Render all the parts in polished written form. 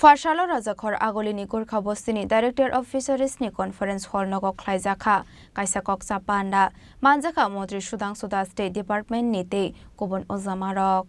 Phasalo Rajakhor Agolini Gurkha Bostini Director of Fisheries ni Conference Hall Nogok Khlaikha Kaisa Koksa Panda Manjaka Mantri Sudhangshu State Department Nite Kubun Ozamarok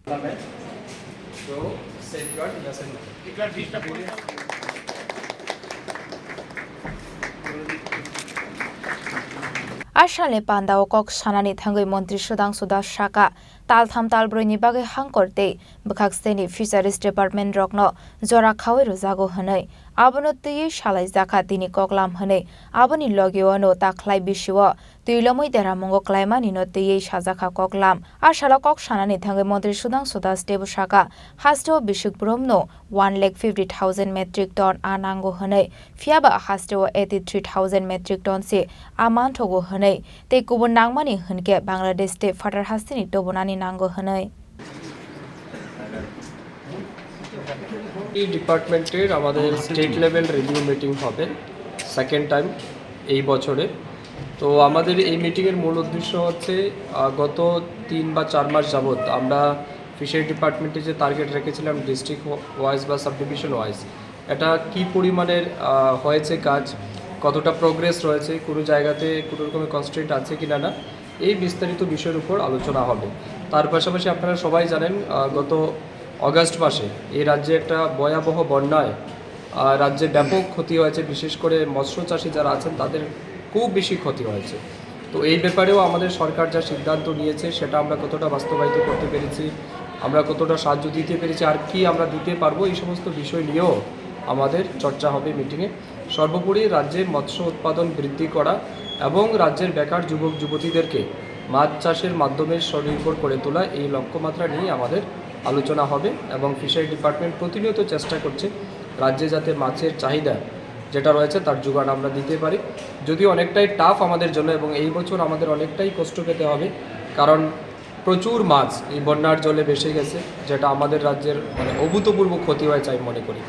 Ashale Panda o Kok Shanani Thangai Mantri Sudhangshu Shaka Taltham Talbroni Bage Hangkorte Bakakseni Fisheries Department Rokno Jora Khawi Rozago Hanai Abonoti Shalai Zaka Tini Koklam Hanai Aboni Logiono Taklai Bishiwa Tuilomo Naharmungo Klaimani no Te Shazaka Koklam Ashala Kok Shanani Thangai Mantri Sudhangshu Stable Shaka Hasteo Bishuk Bromno 1,50,000 metric ton Anango Hanai Fiaba Hasteo 83,000 metric ton se Manthok Hanai Te Kubun Nangmani Hunke Bangladesh State Fatar Hastini Rwnani Nango Hanai এই ডিপার্টমেন্টের আমাদের state level review meeting হবে second time এই বছরে। তো আমাদের এই মিটিংয়ের মূল উদ্দেশ্য হচ্ছে গত 3 বা 4 মাস যাবত আমরা ফিশারি ডিপার্টমেন্টে যে টার্গেট রেখেছিলাম ডিস্ট্রিক্ট ওয়াইজ বা সাব ডিভিশন ওয়াইজ এটা কি পরিমাণের হয়েছে কাজ, কতটা প্রোগ্রেস রয়েছে, কোনো জায়গাতে কোনো রকমের কনস্ট্রেন্ট আছে কিনা না, এই বিস্তারিত বিষয়ের উপর আলোচনা হবে। তার পাশাপাশি আপনারা সবাই জানেন গত অগাস্ট মাসে এই রাজ্যে একটা ভয়াবহ বন্যায় রাজ্যে ব্যাপক ক্ষতি হয়েছে, বিশেষ করে মৎস্য চাষী যারা আছেন তাদের খুব বেশি ক্ষতি হয়েছে। তো এই ব্যাপারেও আমাদের সরকার যা সিদ্ধান্ত নিয়েছে সেটা আমরা কতটা বাস্তবায়িত করতে পেরেছি, আমরা কতটা সাহায্য দিতে পেরেছি, আর কি আমরা দিতে পারবো, এই সমস্ত বিষয় নিয়েও আমাদের চর্চা হবে মিটিংয়ে। সর্বোপরি রাজ্যে মৎস্য উৎপাদন বৃদ্ধি করা এবং রাজ্যের বেকার যুবক যুবতীদেরকে মাছ চাষের মাধ্যমে স্বনির্ভর করে তোলা, এই লক্ষ্যমাত্রা নিয়ে আমাদের আলোচনা হবে। এবং ফিশারি ডিপার্টমেন্ট প্রতিনিয়ত চেষ্টা করছে রাজ্যে যাতে মাছের চাহিদা যেটা রয়েছে তার যোগান আমরা দিতে পারি। যদিও অনেকটাই টাফ আমাদের জন্য এবং এই বছর আমাদের অনেকটাই কষ্ট পেতে হবে, কারণ প্রচুর মাছ এই বন্যার জলে ভেসে গেছে, যেটা আমাদের রাজ্যের অভূতপূর্ব ক্ষতি হয়েছে আমি মনে করি।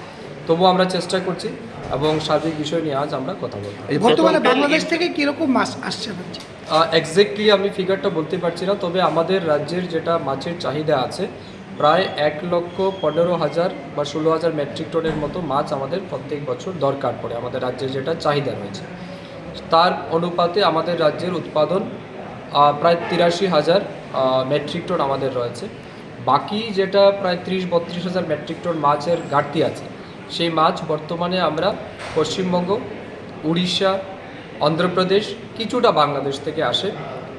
তবুও আমরা চেষ্টা করছি এবং সার্বিক বিষয় নিয়ে আজ আমরা কথা বলবো। বর্তমানে বাংলাদেশ থেকে কিরকম মাছ আসছে? এক্স্যাক্টলি আমি ফিগারটা বলতে পারছি না, তবে আমাদের রাজ্যের যেটা মাছের চাহিদা আছে প্রায় 1,15,000 বা 16,000 মেট্রিক টনের মতো মাছ আমাদের প্রত্যেক বছর দরকার পড়ে আমাদের রাজ্যের যেটা চাহিদা রয়েছে। তার অনুপাতে আমাদের রাজ্যের উৎপাদন প্রায় 83,000 মেট্রিক টন আমাদের রয়েছে। বাকি যেটা প্রায় 30-32,000 মেট্রিক টন মাছের ঘাটতি আছে, সেই মাছ বর্তমানে আমরা পশ্চিমবঙ্গ, উড়িষ্যা, অন্ধ্রপ্রদেশ, কিছুটা বাংলাদেশ থেকে আসে।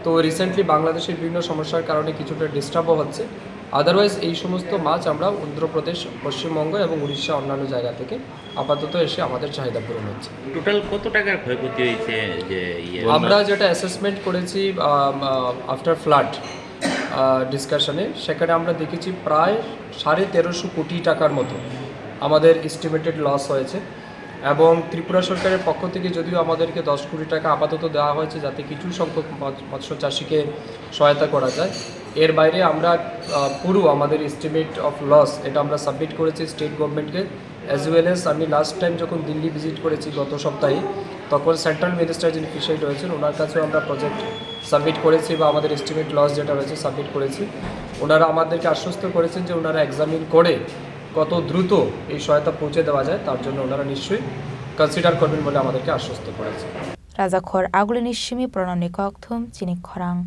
তো রিসেন্টলি বাংলাদেশের বিভিন্ন সমস্যার কারণে কিছুটা ডিস্টার্বও হচ্ছে। আদারওয়াইজ এই সমস্ত মাছ আমরা অন্ধ্রপ্রদেশ, পশ্চিমবঙ্গ এবং উড়িষ্যা অন্যান্য জায়গা থেকে আপাতত এসে আমাদের চাহিদা পূরণ হচ্ছে। টোটাল কত টাকার ক্ষয়ক্ষতি হয়েছে? যে আমরা যেটা অ্যাসেসমেন্ট করেছি আফটার ফ্লাড ডিসকাশনে, সেখানে আমরা দেখেছি প্রায় 1350 কোটি টাকার মতো আমাদের এস্টিমেটেড লস হয়েছে। এবং ত্রিপুরা সরকারের পক্ষ থেকে যদিও আমাদেরকে 10 কোটি টাকা আপাতত দেওয়া হয়েছে যাতে কিছু সংখ্যক মৎস্য চাষিকে সহায়তা করা যায়, এর বাইরে আমরা পুরো আমাদের এস্টিমেট অফ লস এটা আমরা সাবমিট করেছি স্টেট গভর্নমেন্টকে, অ্যাজ ওয়েল এস আমি লাস্ট টাইম যখন দিল্লি ভিজিট করেছি গত সপ্তাহে, তখন সেন্ট্রাল মিনিস্টার যিনি ফিশারি রয়েছেন ওনার কাছেও আমরা প্রজেক্ট সাবমিট করেছি বা আমাদের এস্টিমেট লস যেটা রয়েছে সাবমিট করেছি। ওনারা আমাদেরকে আশ্বস্ত করেছেন যে ওনারা এক্সামিন করে কত দ্রুত এই সহায়তা পৌঁছে দেওয়া যায় তার জন্য ওনারা নিশ্চয়ই কনসিডার করবেন বলে আমাদেরকে আশ্বস্ত করেছে। Rajakhor Agolini Shimi Prononi Kokthum Chini Khorang